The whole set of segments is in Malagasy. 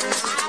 Thank you.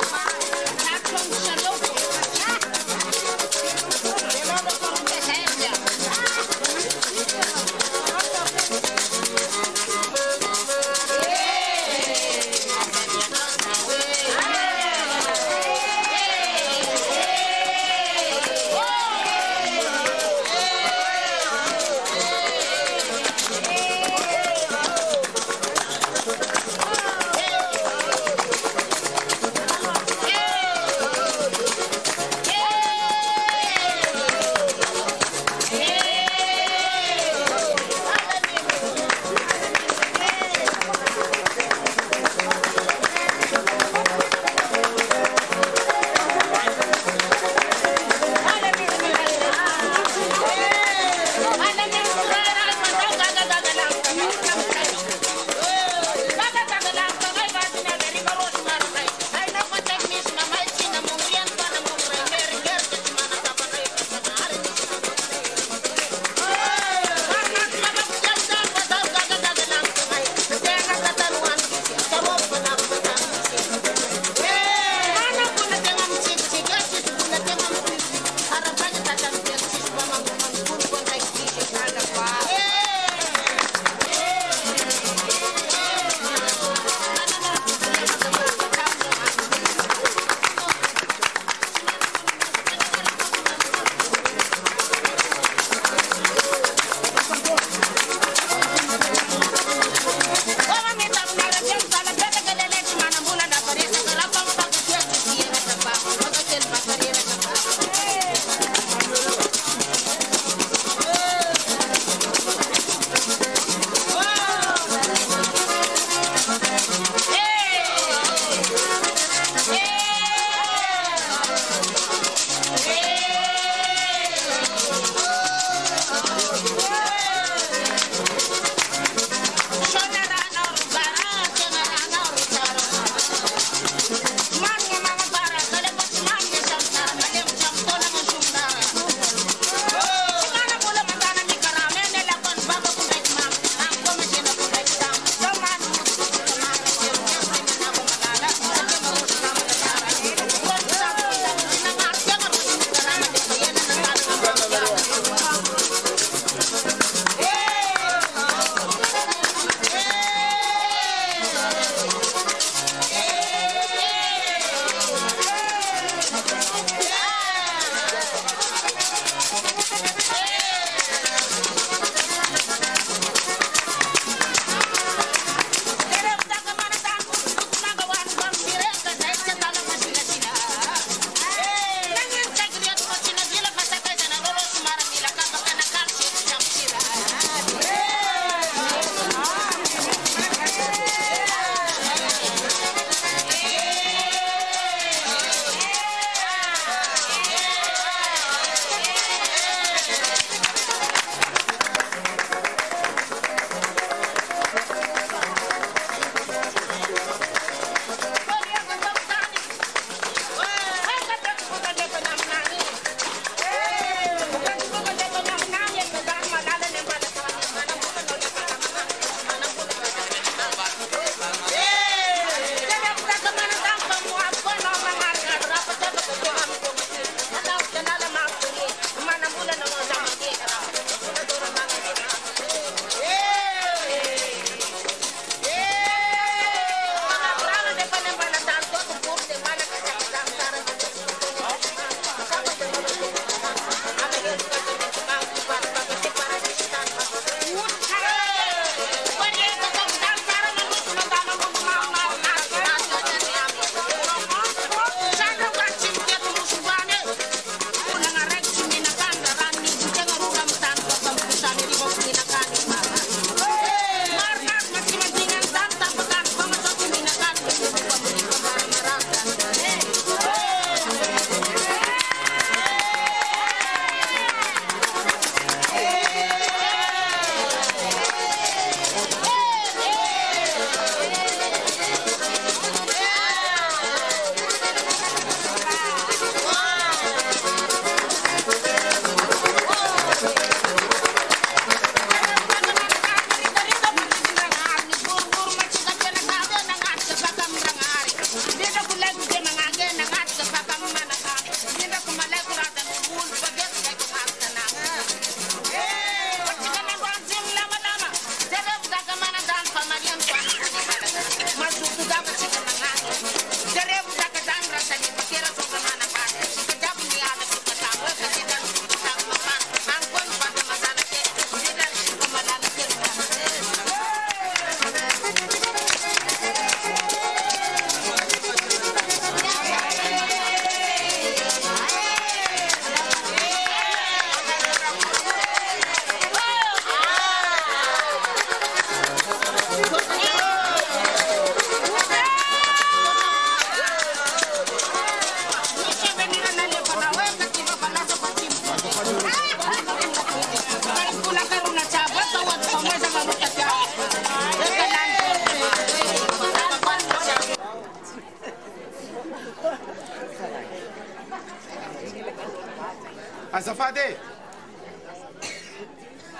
Azafady e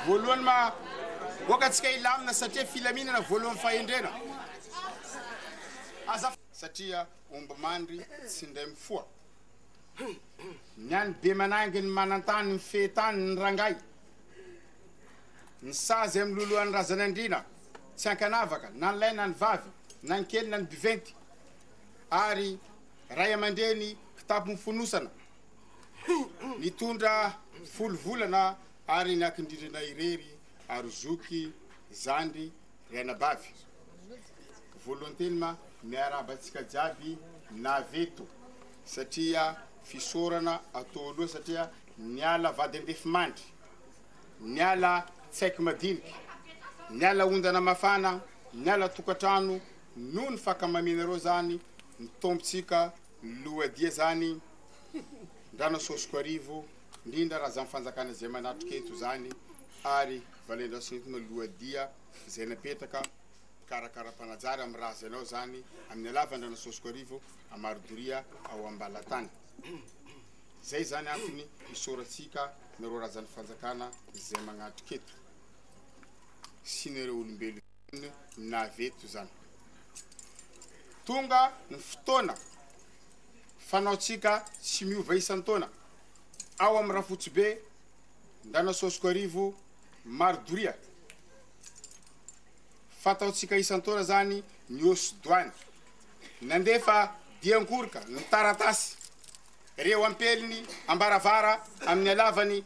voalohany ma voakatsika ilamina satria filaminana voalohany fahendrena satria omby mandry tsy indray mifoa ny any be manangy ny manantany ny fehetany ny rangay ny sazy amin'ny lolohan'ny razana andrina tsy ankanavaka na ny lay na ny vavy na ny kely na ny biventy ary ray aman-dreny kitapo mifonosana nitondra folo volana ary ny akindrindrina irery ary zoky zandry rianabavy voalohany teny ma miarabantsika jiaby naveto satria fisorana atao aloha satria niala vady andefimandry niala tsaiky madiniky niala ondana mafana niala tokatrano noho ny fakamaminareo zany nitombotsika loadia zany ndrana sosiko arivo ndrindra raha zany fanjakana zay manatrika eto zany ary valendra sinitona loadia zay napetraka karakara-panajary amin'ny raha zanao zany amin'ny alavandrana sosiko arivo amarodoria ao ambalatany zay zany antony misoratsika nareo raha zany fanjakana zay magnatrika eto sy nareo olombelo naveto zany tonga ny fotoana fanaotsika tsy miova isan-taona ao amin'ny rafotsy be ndrana sosiko arivo marodoria fataotsika isan-taona zany ny osodoany nandefa diankoroka ny taratasy reo ampeliny ambaravara amin'ny alavany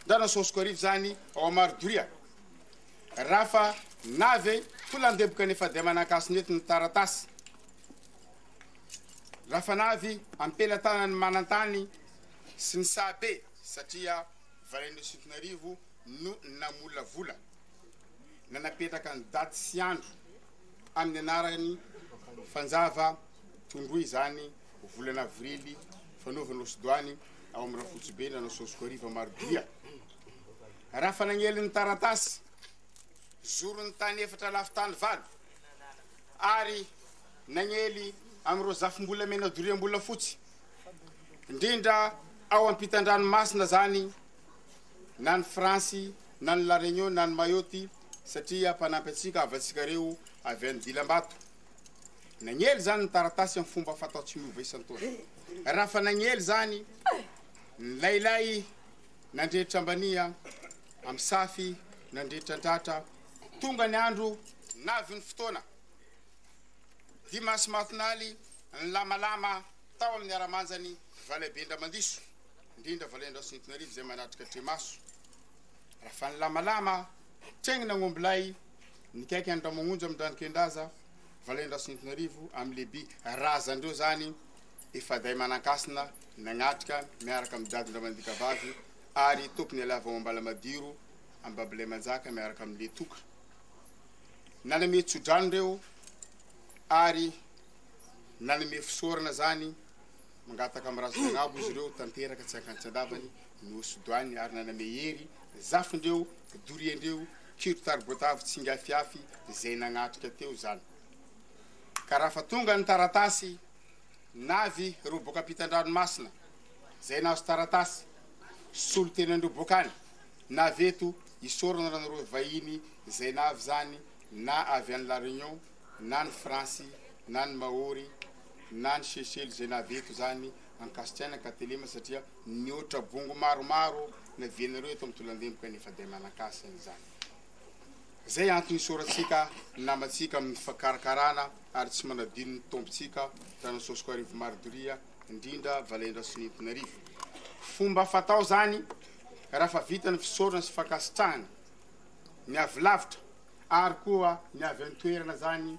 ndrana sosiko arivo zany ao amarodoria rafa nave tolandeboka nefa de manakasiny eto ny taratasy rafa navy ampela tanany manantany sy ny sabe satria valendro sintonarivo no namolavola nanapetraka ny daty sy andro amin'ny anarany fanjava tondroy zany volana avrily fanaovana osodoany ao amin'ny rafotsy be ndrana sosiko arivo marodoria rafa nagnely ny taratasy zorony tany efatra lafitany valo ary nagnely am'ireo zafim-bola mena doria-mbola fotsy indrindra ao ampitan-dranomasina zany na ny Fransy na ny La Réunion na ny Mayotte satria mpanampy atsika avatsika reo avy any Dilambato nagnely zany ny taratasy amin'ny fomba fatao tsy miova isan-taona rafa nagnely zany ny lailay nandrehitra ambania amin'ny safy nandrehitra andratra tonga ny andro navy ny fotoana dimasy matinaly ny lamalama tao amin'ny aramanjany valebendra mandiso indrindra valendra sintonarivo zay manatrika trimaso rafa ny lamalama tregny nagnombolay nikaiky andra magnonjo amin'ny ranokendraza valendra sintonarivo amin'ny lehiby razandreo zany efa day manankasina nagnatrika miaraka amin'ny dadindra mandika vavy ary tompony alava ao ambala madiro amin'ny babilay manjaka miaraka amin'ny le toka naname tsodrano reo ary naname fisorana zany mangataka amin'ny razo magnabo izy reo tanteraka tsy ankantsan-davany ny osodoany ary naname hery zafindreo doriandreo kiro taribotavy tsingafiafy zay nagnatrika teo zany ka rafa tonga ny taratasy navy reo boka ampitan-dranomasina zay nazo taratasy solo tenandreo bokany naveto isorana ranareo vahiny zay navy zany na avy any La Réunion na ny Fransy na ny Maory na ny Seychelles zay naveto zany ankasitriana katelema satria niotra bongo maromaro na vienareo eto amin'ny tolandemboka nefa de manakasiny zany zay antony soratsika namatsika amin'ny fakarakarana ary tsy manadino ny tombotsika tana sosiko arivo marodoria indrindra valendra sinitonarivo fomba fatao zany rafa vita ny fisorana sy fakasitrahana ny avy lavitra ary koa ny avy any toerana zany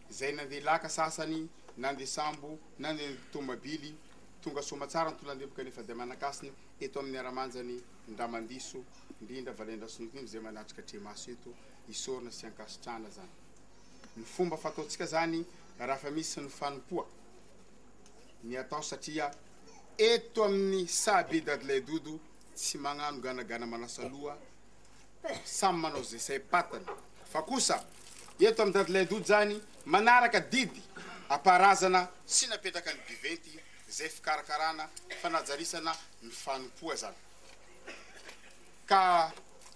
zay nandeha laka sasany nandeha sambo nandeha tomabily tonga somatsara ny tolandeboka nefa de manakasiny eto amin'ny aramanjany ndramandiso indrindra valendra sinitonivo zay manatrika trimaso eto isorana sy ankasitrana zany ny fomba fataotsika zany rafa misy ny fanompoa ny atao satria eto amin'ny sabe dadilay dodo tsy magnano ganagana manasaloha samy manao zay say patany fa kosa eto amin'ny dadilay dodo zany manaraka didy aparazana sy napetraka ny biventy zay fikarakarana fanajarisana ny fanompoa zany ka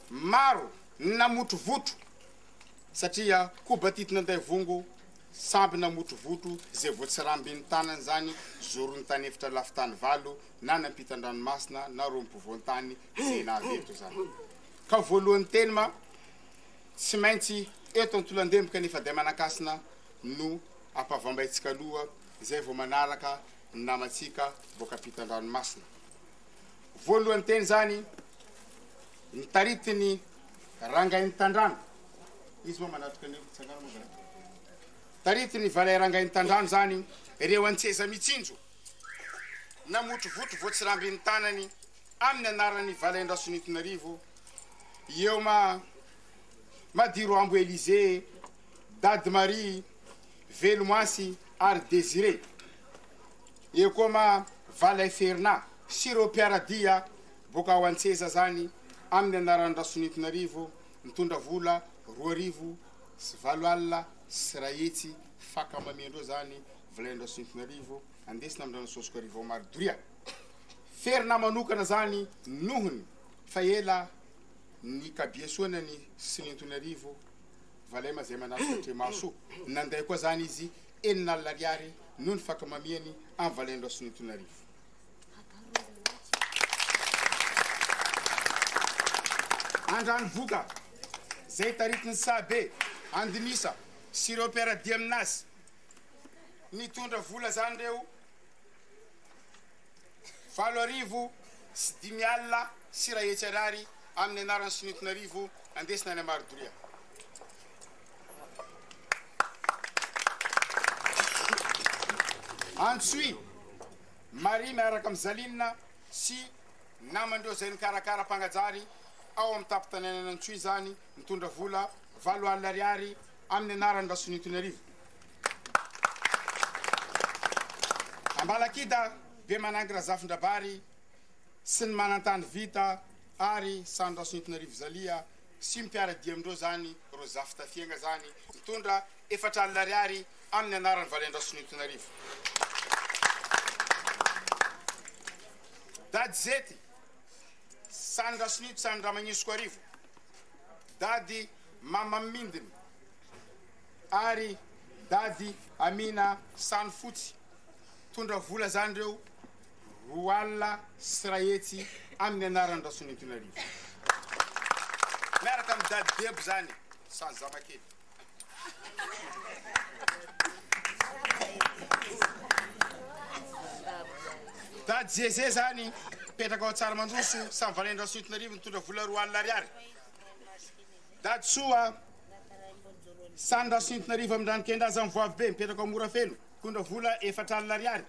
maro namotrovoto satria koba tity nanday vongo samby namotrovoto zay voatsirambiny tanany zany zorony tany efitra lafitany valo na nampitan-dranomasina na rompovoan-tany zay naveto zany ka voalohany teny ma tsy maintsy eto antolandemboka nefa de manakasina no apavambaitsika aloha zay vao manaraka namatsika boka ampitan-dranomasina voalohany teny zany nitaritiny rangainy tandrano izy moa manatrika anio tsangana moa taritiny valay rangainy tandrano zany ireo antseza mitsinjo namotrovoto voatsirambiny tanany amin'ny anarany Valaindrasonitonarivo eo madiro ambo Élysée Dade Marie Velomoasy ary Désiré eo koa Valay Ferna Sirô Piaradia boka ao antseza zany amin'ny anarany Rasonitonarivo mitondra vola 2,9 sy fakamamendro zany Valaindrasonitonarivo andesina amin'ny Ranososiko Arivo Maro Doria Ferna manokana zany nohony fa ela ny kabiasoanany Sonitonarivo valay mazay manaraka Tremaso nanday koa zany izy 9 ariary noho ny fakamamiany amin'ny Valaindrasonitonarivo andrany voka zay taritiny Sabe Andinisa Sirô Piaradia aminazy nitondra vola zany reo 7,5 alina sy 1 ariary amin'ny anarany Sonitonarivo andesina any Maro Doria Antsui Marie miaraka amin'ny Zalinina sy namandreo zay nikarakara mpangajary ao amin'ny tapitanenana Antsui zany mitondra vola 7 ariary amin'ny anarany Rasonitonarivo Ambalakida be manangy Razafindrabary sy ny manantany vita ary sany Rasonitonarivo Zalia sy mpiaradia amindreo zany ro Zafitafianga zany mitondra 4 ariary amin'ny anarany Valaindrasonitonarivo Dady Zety sany Rasonito sany Ramagnisoko Arivo Dady Mama Mindiny ary Dady Amina sany Fotsy tondra vola zany reo 2 alina sy 1 hetsy amin'ny anarany Rasonitonarivo miaraka amin'ny Dady Debo zany sany Zamakely Dady Zezé zany petraka ao Tsaramandoso samy Valaindrasonitonarivo mitondra vola 2 alina ariary Dady Soa sany Rasonitonarivo amin'ny Ranokendraza amin'ny Voavy be mipetraka ao Morafeno mitondra vola 4 alina ariary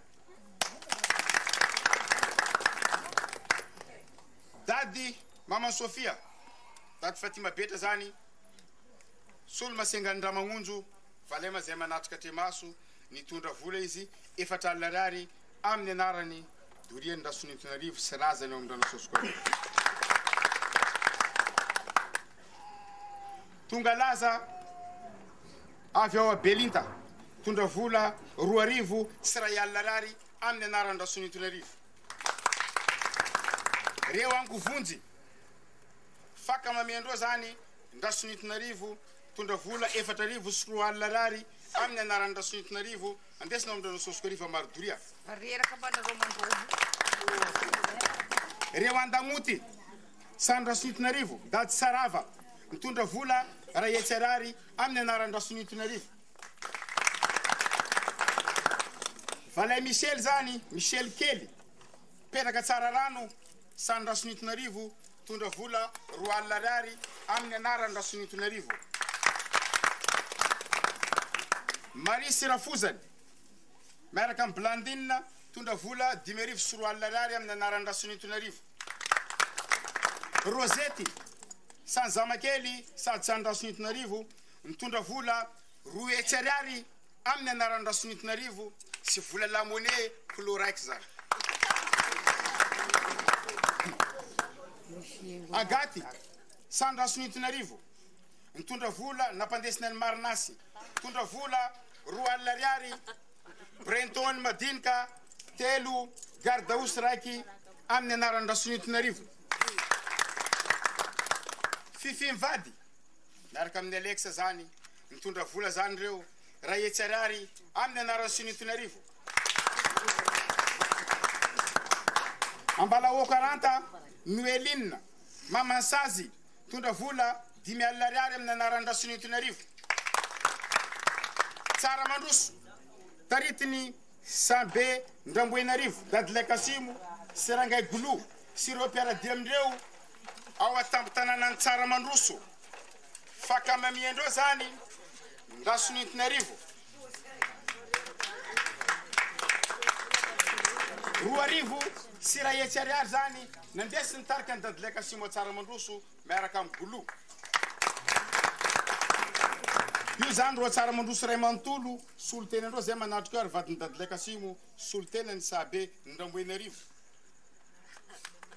Dady Mama Sofia Dady Fatima Betra zany solo masengany Ramagnonjo valay mazay manatrika Tremaso nitondra vola izy 4 alina ariary amin'ny anarany Dorian'ny Rasonitonarivo sy razany ao amin'ny Ranososiko Arivo tonga laza avy ao Belinta tondra vola 2,000 sy 1 alina ariary amin'ny anarany Rasonitonarivo reo angovonjy fakamamendreo zany Rasonitonarivo tondra vola 4,000 sy 2 alina ariary amin'ny anarany Rasonitonarivo andesina amin'ny Ranososiko Arivo Maro Doria reo Andamoty sany Rasonitonarivo Dady Sarava mitondra vola 1 hetsy ariary amin'ny anarany Rasonitonarivo Valay Michel zany Michel Kely petraka Tsararano sany Rasonitonarivo tondra vola 2 alina ariary amin'ny anarany Rasonitonarivo Marie Sirafozany miaraka amin'ny Blandine tondra vola 5,000 sy 2 alina ariary amin'ny anarany Rasonitonarivo Rosety sany Zamakely sady sany Rasonitonarivo mitondra vola 2 hetsy ariary amin'ny anarany Rasonitonarivo sy vola lamone couleur raiky zany Agaty sany Rasonitonarivo mitondra vola nampandesina ny Marinasy mitondra vola 2 alina ariary Brenton Madinika 3 gardaosy raiky amin'ny anarany Rasonitonarivo fifimvady miaraka amin'ny Alexa zany mitondra vola zany reo raha etsy ariary amin'ny anarany Sonitonarivo. Ambalao 40 Noeline Mamansazy mitondra vola 10,000 ariary amin'ny anarany Sonitonarivo. Tsara Mandroso taritiny Sambe Ndramboenarivo Dadilay Kasimo Serangay Gulu sireo mpiaradia amindreo ao atambo-tanànan'ny Tsara Mandroso fakamamiandreo zany Sonitonarivo. 2,000 sy ray hetsy ariary zany nandesy nitarika ny Dadilay Kasimo Tsara Mandroso miaraka amin'ny Gulu. Io zany ro Tsara Mandroso ray manontolo solontenandreo zay manatrika ary vadiny Dadilay Kasimo solontenany Sabe Ndramboenarivo.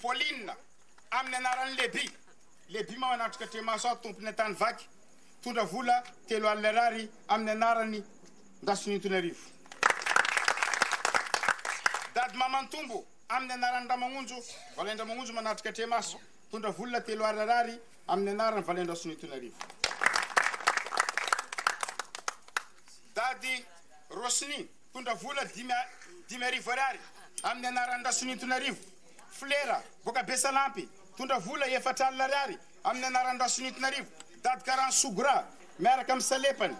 Pauline amin'ny anarany Lebi manatrika Tremaso tompony tany vaky tondra vola 3,000 ariary amin'ny anarany Sonitonarivo. Dady Mamantombo amin'ny anarany Ramagnonjo Valendra-Magnonjo manatrika Tremaso tondra vola 3,000 ariary amin'ny anarany Valendra Sonitonarivo. Dady Rosny tondra vola 10,000 ariary amin'ny anarany Sonitonarivo. Flera boka Besalampy tondra vola 4,000 ariary amin'ny anarany Sonitonarivo. Dady Karan Sogra miaraka amin'ny Salepany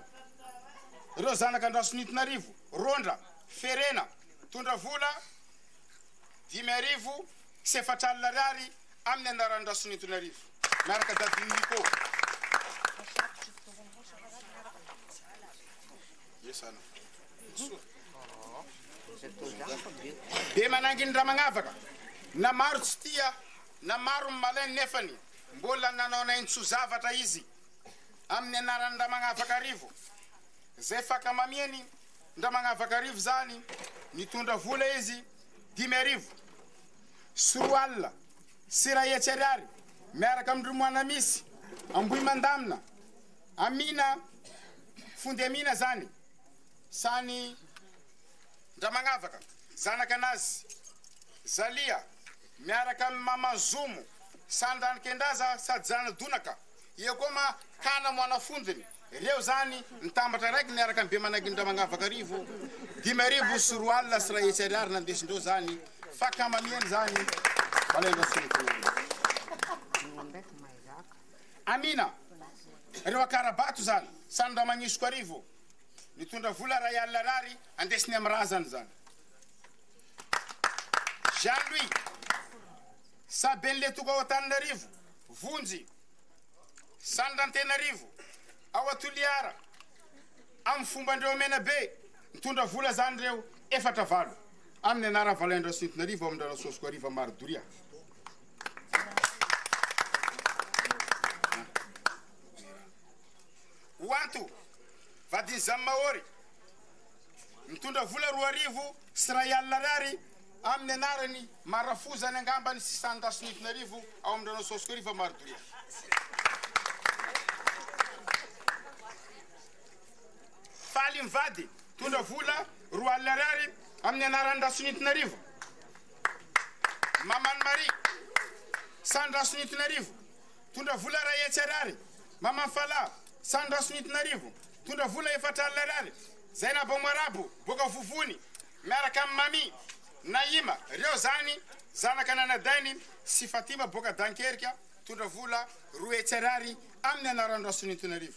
ireo zanaka Sonitonarivo. Rondra Ferena tondra vola 10,000 sy 4,000 ariary amin'ny anarany Sonitonarivo miaraka Dady Nico. Be mananginy raha magnavaka na maro tsy tia na maro malainy nefany mbola nanao naintso zavatra izy amin'ny anarany raha magnavaka arivo. Zay fakamamiany raha magnavaka arivo zany nitondra vola izy 10,000 Soroalina sy ray hetsy ariary miaraka amin'ny Rimoana misy Amboy Mandamina Amina Fondy Amina zany sany raha magnavaka zanaka anazy Zalia miaraka amin'ny Mama Zomo Sandany Kendaza sady zana Donaka io koa ma kana moana fondiny ireo zany nitambatra raiky miaraka amin'ny be mananginy raha magnavaka arivo 10,000 Soroalina sy ray hetsy ariary nandesindreo zany fakamamiany zany Valendra Sonitonarivo. Amina ireo Akarabato zany sany raha magnisoko arivo nitondra vola 1,000 ariary andesiny amin'ny razany zany. Jean-Louis Sabenle toka ao Antananarivo Vonjy Sandantenarivo ao Toliara amin'ny fombandreo Menabe nitondra vola zany reo 4,000 amin'ny anara Valendra Sonitonarivo amin'ny rano sosiko ariva Mardoria. Wanto vadiny Zamahory nitondra vola 2,000 sy 1,000 ariary amin'ny anarany Marafozany angambany sy Sanda Sonitonarivo ao amin'ny rano sosiko ariva Mardoria. Faly Mivady tondra vola 2,000 ariary amin'ny anarany Sonitonarivo. Mamany Marie Sandra Sonitonarivo tondra vola 1,000 hetsy ariary. Mamany Fala Sandra Sonitonarivo tondra vola 4,000 ariary. Zainabo Marabo boka Vovony miaraka amin'ny Mami Naima ireo zany zanaka Nanadainy sy Fatima boka Dankerika tondra vola 2 hetsy ariary amin'ny anarany Sonitonarivo.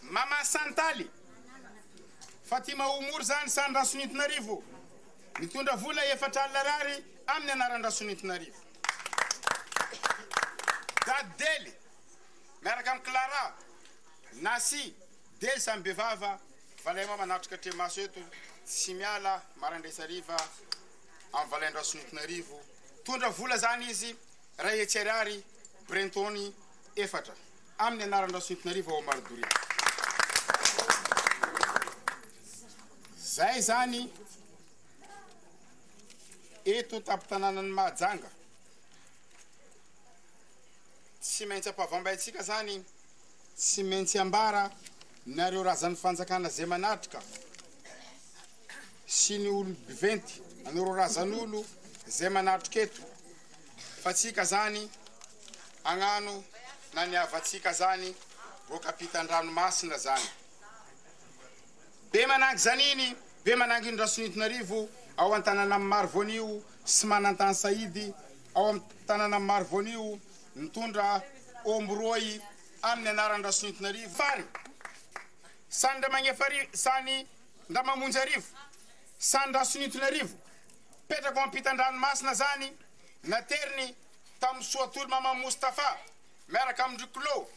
Mama Santali Fatima Oumor zany Sandra Sonitonarivo nitondra vola 4,000 ariary amin'ny anarany Sonitonarivo. Dady Dely miaraka amin'ny Clara Nasi Dely samy bevava valema manatrika Tremaso eto tsy miala marandresa ariva amin'ny Valendra Sonitonarivo tondra vola zany izy 1,000 hetsy ariary Brentoni 4 amin'ny anarany Sonitonarivo ao Mardoria. Zay zany eto tapitananany Mahajanga tsy maintsy ampavambaitsika zany tsy maintsy ambara nareo razan'ny fanjakana zay manatrika sy ny olo biventy an'ireo razan'olo zay manatrika eto fa tsika zany agnano na ny avatsika zany boka ampitan-dranomasina zany be manangy zaniny be manangy Indra-Sonitonarivo ao an-tanàna maro voanio sy manantany Saidy ao am-tanàna maro voanio mitondra omby 2 amin'ny anaran-Indra-Sonitonarivo fary sany nda magnefary sany nda mamonjy arivo sany Indra-Sonitonarivo petraka ampitan-dranomasina zany nateriny tamin'ny Soatolo Mama Mostafa miaraka amin'ny Rikolo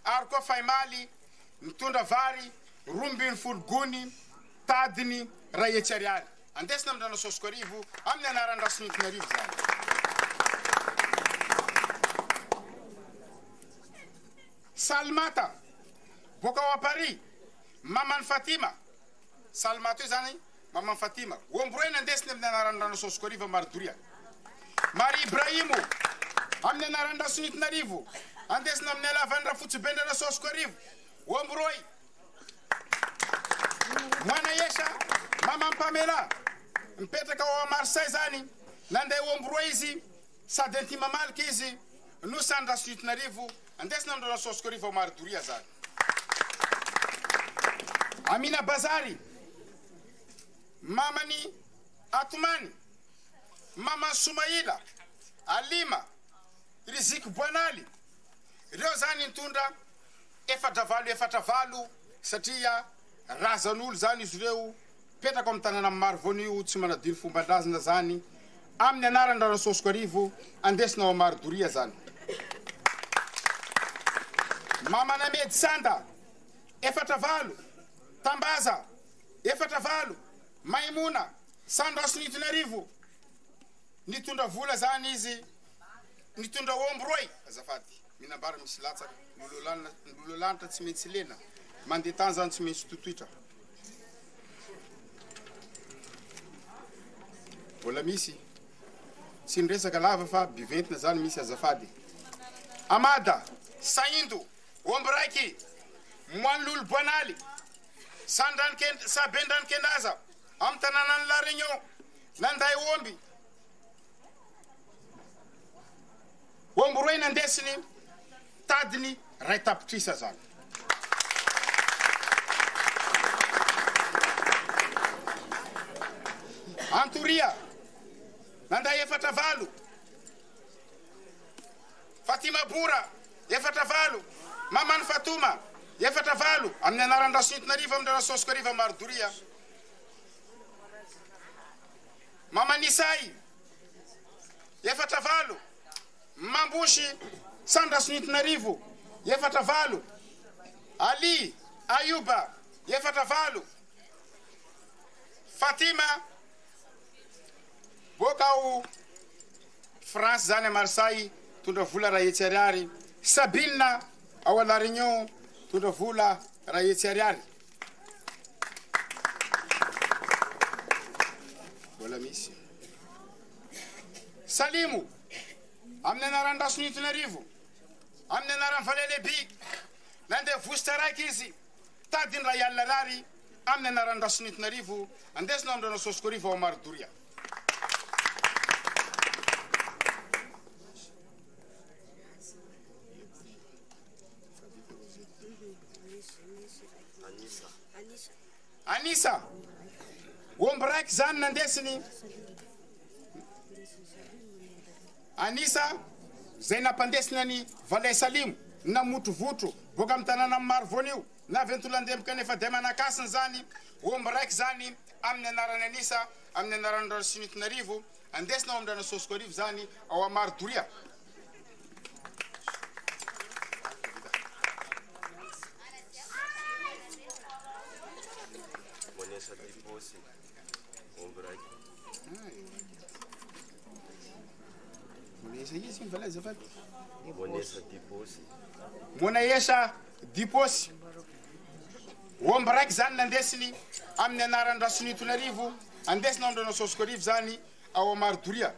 ary koa Faimaly mitondra vary 20 gony tadiny 1 ariary andesina amin'ny Ranasosokarivo amin'ny anaran-Indra-Sonitonarivo zany Salmata boka ao Paris Maman Fatima Salmata io zany Maman Fatima omby 2 andesina amin'ny anaran-Ranasosokarivo Mardoria Marie Ibrahimo amin'ny anaran-Indra-Sonitonarivo andesina amin'ny alavandra fotsibendra Ranasosokarivo omby 2 Moana Yesha Maman Pamela mipetraka ao Marseille zany nandeha omby 2 izy sady antima malika izy no sany Indra-Sonitonarivo andesina amin'ny Ranasosokarivo Mardoria zany Amina Bazary Mamani Atumani Maman Soumaïla Alima Rizik Boanali ireo zany nitondra 4 satria razan'olo zany izy ireo petraka amin'ny tanàna maro voanio tsy manadino fomban-drazana zany amin'ny anaran'ny Ranasosokarivo andesina ao Mardoria zany Mamana Medy Sanda 4 Tambaza 4 Maimuna Indra-Sonitonarivo nitondra vola zany izy nitondra omby 2 azafady minambara misy latsaka lolo lanitra tsy maintsy lena mandeha tany zany tsy maintsy totoitra vola misy tsy niresaka lava fa biventina zany misy azafady Amada Saindo omby 2 Moan'olo Boanali Sabendrany Kendaza amin'ny tanànan'ny La Réunion nanday omby 2 nandesiny tadiny 2 tapitrisa zany Antoria nanday 4 Fatima Bora 4 Maman Fatuma 4 amin'ny anaran-Indra-Sonitonarivo amin'ny Ranasosokarivo Mardoria Maman Isai 4 Mambushi Indra-Sonitonarivo 4 Ali Ayuba 4 Fatima boka ao France zany a Marseille tondra vola 1 ariary Sabina ao a La Réunion tondra vola 1 ariary vola misy Salimu amin'ny anaran'ny Indra-Sonitonarivo amin'ny anaran'ny Valelebi nandeha vosta raiky izy tadiny 1 ariary amin'ny anaran'ny Indra-Sonitonarivo andesina amin'ny Ranasosokarivo ao Mardoria Anisa omby 2 zany nandesiny Anisa zay nampandesina ny Valay Salimo namotrovotra boka amin'ny tanàna maro voanio na ventolandeha kanefa dia manakasiny zany omby 2 zany amin'ny anarany Anisa amin'ny anaran'ny Indra-Sonitonarivo andesina ao amin'ny Ranasosokarivo zany ao Mardoria Mona Yesha Diposy omby 2 zany nandesiny amin'ny anaran'ny Indra-Sonitonarivo andesina ao Ranasosokarivo zany ao Mardoria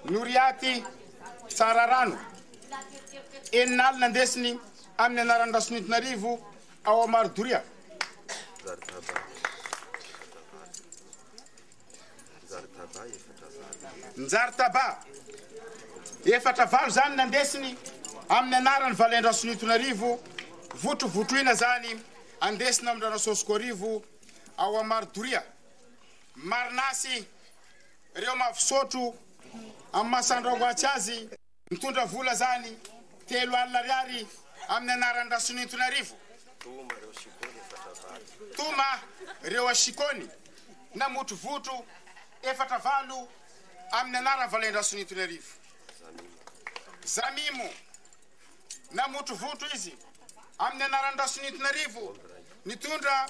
Noriaty Tsararano Eninaly nandesiny amin'ny anaran'ny Indra-Sonitonarivo ao Mardoria Njary taba efatra valo zany nandesiny amin'ny anarany Valendra Sonitonarivo votrovotroina zany andesina amin'ny Ranasosokorivo ao Amarodoria Marinasy reo mavosotro amin'ny Masandraoatsy azy mitondra vola zany 3 alina ariary amin'ny anarany Rasonitonarivo Toma reo asikony na motovotro efatra valo amin'ny anarany Valendra Sonitonarivo Zamimo na motovotro izy amin'ny anarany Rasonitonarivo nitondra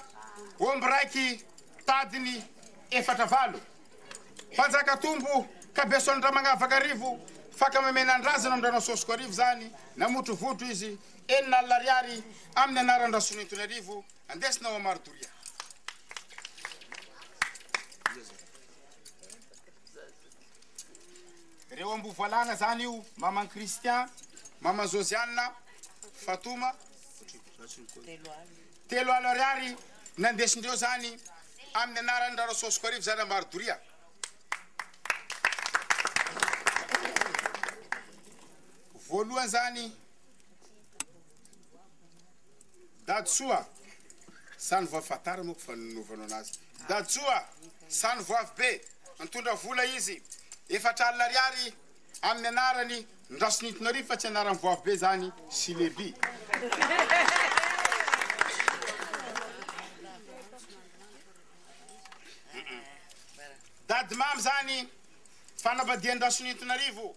omby raiky tadiny efatra valo Panjakatombo Kabesondra Magnavakarivo fakamamenandrazana amin'ny Ranasosokorivo zany na motovotro izy 4 alina ariary amin'ny anarany Rasonitonarivo andesina ao Amarodoria reo ambovalana zany io maman Christian maman Josiane Fatoma 3 alina ariary nandesindreo zany amin'ny anarany Ranasosokorivo zany Amarodoria voalohany zany Dadsoa sany voafatara moa fa novanao anazy Dadsoa sany voavy be mitondra vola izy 4 alina ariary amin'ny anarany Rasonitonarivo fa tsy anarany voavy be zany Silebi Dadimamy zany fanabadian'ny Rasonitonarivo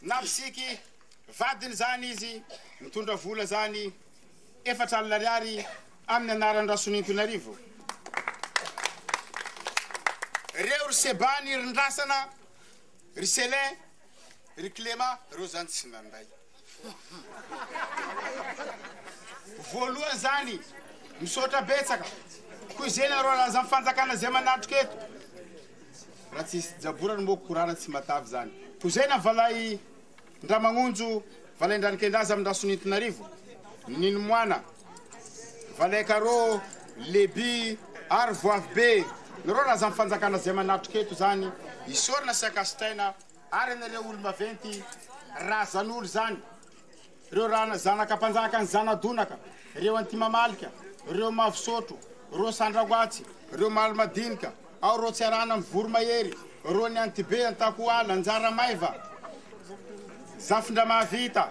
napisiky vadiny zany izy mitondra vola zany 4 alina ariary amin'ny anarany Rasonitonarivo reo Risebany rindrasana Riselin Riclema reo zany tsy nandray voalohany zany misotra betsaka koa zeny reo laza mifanjakana zay manatrika eto raha tsisy jaborany moa korana tsy matavy zany koa zeny avalay Ndramagnonjo Valendranikendraza amin'ny Rasonitonarivo Ninomoana Valekaro Lebi ary voavy be reo laza mifanjakana zay manatrika eto zany isorina Sakasitaina ary anareo olo maventy razan'olo zany reo zanaka mpanjaka ny Zanadonaka reo Antimamalika reo Mavosotro reo Sandraoatsy reo Malmadinika ao reo Tsiarana amin'ny Voromahery reo ny Antibe Antakoala Anjaramaiva Zafindra Mahavita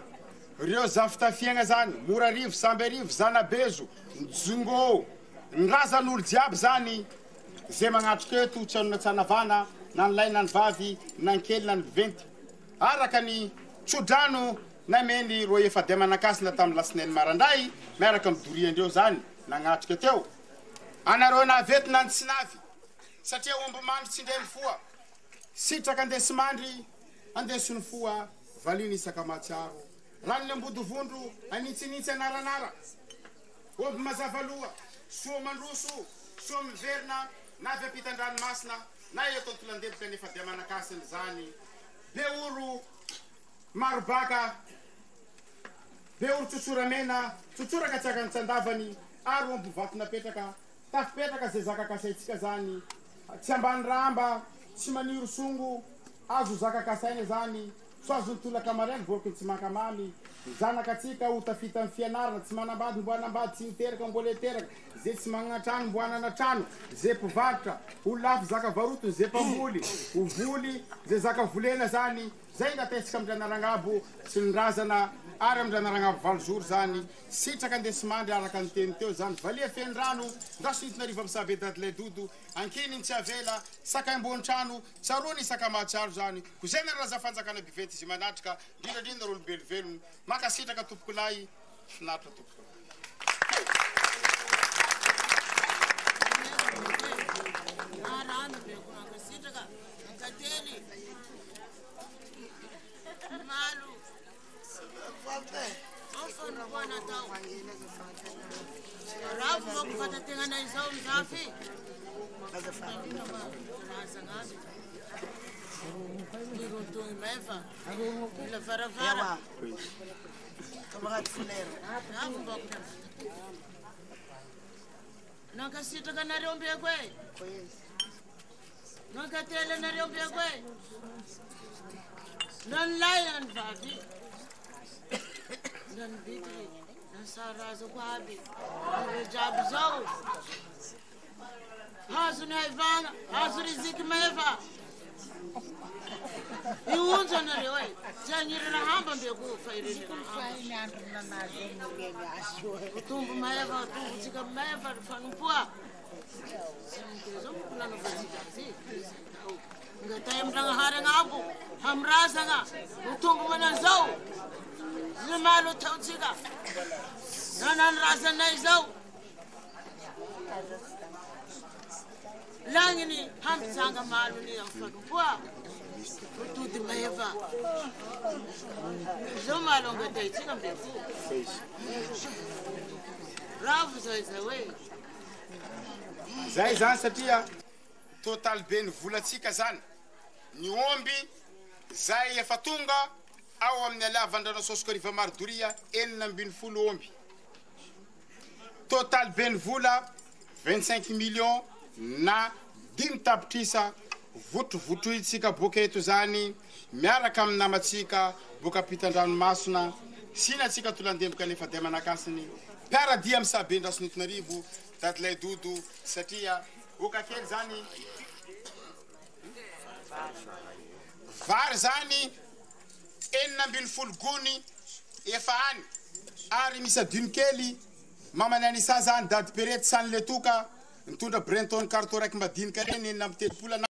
reo Zafitafiagna zany Morarivo Samberivo Zanabezo Jongo nrazan'olo jiaby zany zay magnatrika eto tsy anona tsanavana na nilay na nivavy na nkely na niventy araka ny tsodrano nameny ro efa dia manakasina tamin'ny lasineny marandray miaraka amin'ny doriandreo zany nagnatrika teo anareo navety na tsy navy satria omby mandry tsy ndray mifoa sitraka andesimandry andesiny foa valiny isaka matsiaro ranony ambodovondro anitsinitsy anaranara omby mazavaloha soa mandroso soa miverina navy ampitan-dranomasina na eto antolandebika nefa dia manakasiny zany be oro marobaka be oro tsotsoramena tsotsoraka tsy akany tsandavany ary omby vato napetraka tafipetraka zay zakakasaitsika zany tsy ambany ramba tsy maniry songo azo zakakasaina zany so azo nitolaka mareny vorokiny tsy makamamy zanaka atsika ho tafita amin'ny fianarana tsy manambady mbo anambady tsy miteraka mbola teraka zay tsy manana trano mbo anana trano zay mpivarotra ho lafy zaka varotony zay mpamboly ho voly zay zaka volena zany zay ngatesika amin'ny Ranarangabo sy nindrazana ary amin'ny Ranarangabo 20 jours zany sitraka andesimandry araka ny teny teo zany valia fendrano Rasonitonarivo amin'ny Savedadilay dodo ankiny tsy avela saka ambony trano tsarony isaka mahatsiaro zany ko zay naraza fanjakana bivety izy manatrika indrindrandrindra rolo belovelony makasitraka tompoko lay finatra tompoko Nagkatela na rin yung ko eh. Nanlayan, babi. Nanbiti. Nasara sa kwabi. Nanrejab zao. Hasu na Ivan. Hasu riziki meva. Iunza na rin eh. Janyiri na hamba mbegu fairi na hamba. Utumbu meva. Utumbu chika meva. Fanumpua. Nggak tahu yang hari ngabu, hamrasa nga, utunggu mana zau, zemalu tahu cika, nanan rasa naik zau, lang ini ham sangga malu ni yang fadu buah, utu di meva, zemalu nggak tahu cika befu, rafu zai. Zay zany satria total be ny volatsika zany ny omby zay efa tonga ao amin'ny alavandrano sosokariva mardoria 490 omby total be ny vola 25 millions na 5 tapitrisa votrovotroitsika boka eto zany miaraka amin'ny namatsika boka ampitan-dranomasina sinatsika tolandemboka nefa dia manakasiny piaradia amin'ny sabendraso Antananarivo Dadilay Dodo satria oka kely zany vary zany 490 gony efa any ary misy adiny kely mamanany isa zany dady perety sany le toka nitondra Brenton carton raiky madinika reny 4 amby 3